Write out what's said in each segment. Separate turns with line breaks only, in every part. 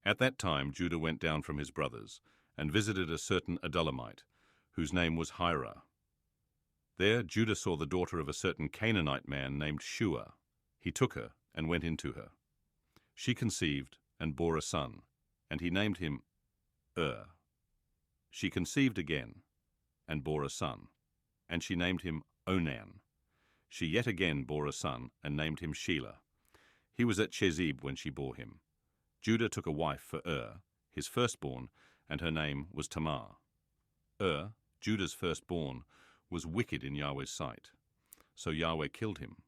At that time Judah went down from his brothers, and visited a certain Adullamite, whose name was Hirah. There Judah saw the daughter of a certain Canaanite man named Shua. He took her, and went into her. She conceived, and bore a son, and he named him She conceived again, and bore a son, and she named him Onan. She yet again bore a son, and named him Shelah. He was at Chezib when she bore him. Judah took a wife for his firstborn, and her name was Tamar. Judah's firstborn, was wicked in Yahweh's sight. So Yahweh killed him.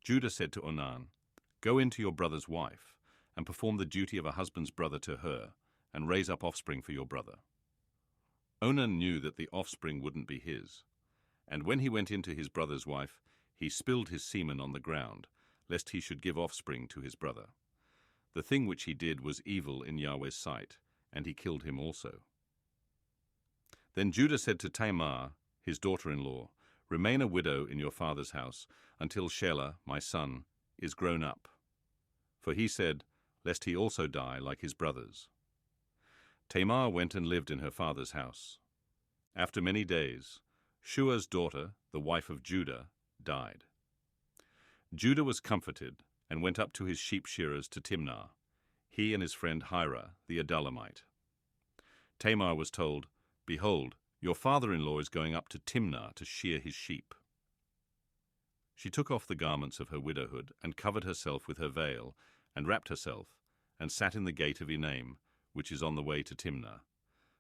Judah said to Onan, "Go into your brother's wife, and perform the duty of a husband's brother to her, and raise up offspring for your brother." Onan knew that the offspring wouldn't be his, and when he went into his brother's wife, he spilled his semen on the ground, lest he should give offspring to his brother. The thing which he did was evil in Yahweh's sight, and he killed him also. Then Judah said to Tamar, his daughter-in-law, "Remain a widow in your father's house, until Shelah, my son, is grown up." For he said, lest he also die like his brothers. Tamar went and lived in her father's house. After many days, Shua's daughter, the wife of Judah, died. Judah was comforted, and went up to his sheep shearers to Timnah, he and his friend Hirah the Adullamite. Tamar was told, "Behold, your father-in-law is going up to Timnah to shear his sheep." She took off the garments of her widowhood, and covered herself with her veil, and wrapped herself, and sat in the gate of Enaim, which is on the way to Timnah,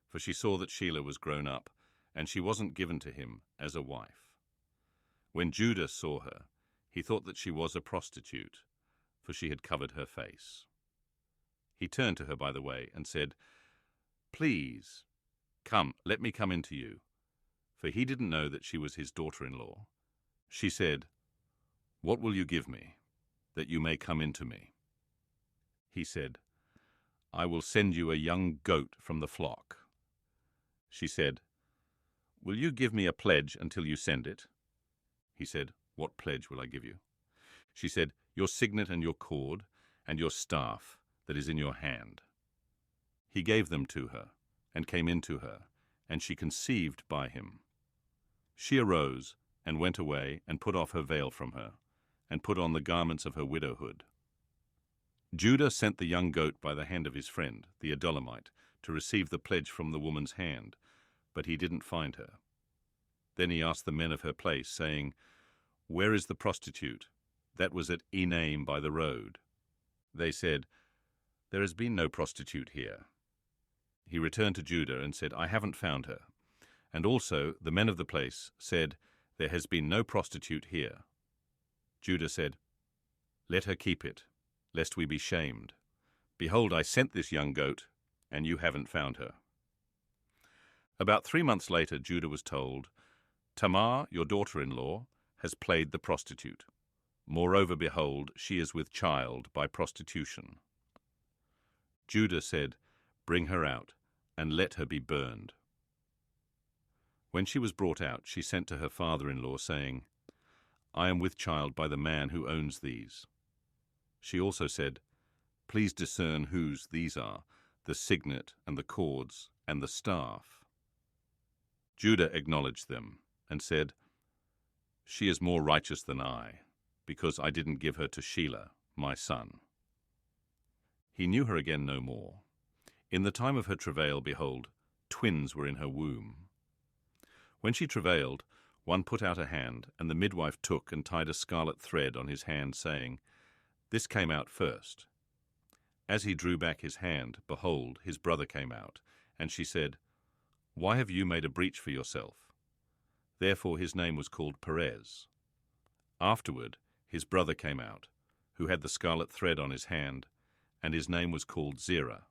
for she saw that Shelah was grown up, and she wasn't given to him as a wife. When Judah saw her, he thought that she was a prostitute, for she had covered her face. He turned to her by the way, and said, "Please, come, let me come into you," for he didn't know that she was his daughter-in-law. She said, "What will you give me, that you may come into me?" He said, "I will send you a young goat from the flock." She said, "Will you give me a pledge until you send it?" He said, "What pledge will I give you?" She said, "Your signet and your cord, and your staff that is in your hand." He gave them to her, and came into her, and she conceived by him. She arose, and went away, and put off her veil from her, and put on the garments of her widowhood. Judah sent the young goat by the hand of his friend, the Adullamite, to receive the pledge from the woman's hand, but he didn't find her. Then he asked the men of her place, saying, "Where is the prostitute that was at Enaim by the road?" They said, "There has been no prostitute here." He returned to Judah and said, "I haven't found her." And also the men of the place said, "There has been no prostitute here." Judah said, "Let her keep it, lest we be shamed. Behold, I sent this young goat, and you haven't found her." About 3 months later, Judah was told, "Tamar, your daughter-in-law, has played the prostitute. Moreover, behold, she is with child by prostitution." Judah said, "Bring her out, and let her be burned." When she was brought out, she sent to her father-in-law, saying, "I am with child by the man who owns these." She also said, "Please discern whose these are, the signet and the cords and the staff." Judah acknowledged them, and said, "She is more righteous than I, because I didn't give her to Shelah, my son." He knew her again no more. In the time of her travail, behold, twins were in her womb. When she travailed, one put out a hand, and the midwife took and tied a scarlet thread on his hand, saying, "This came out first." As he drew back his hand, behold, his brother came out, and she said, "Why have you made a breach for yourself?" Therefore his name was called Perez. Afterward his brother came out, who had the scarlet thread on his hand, and his name was called Zerah.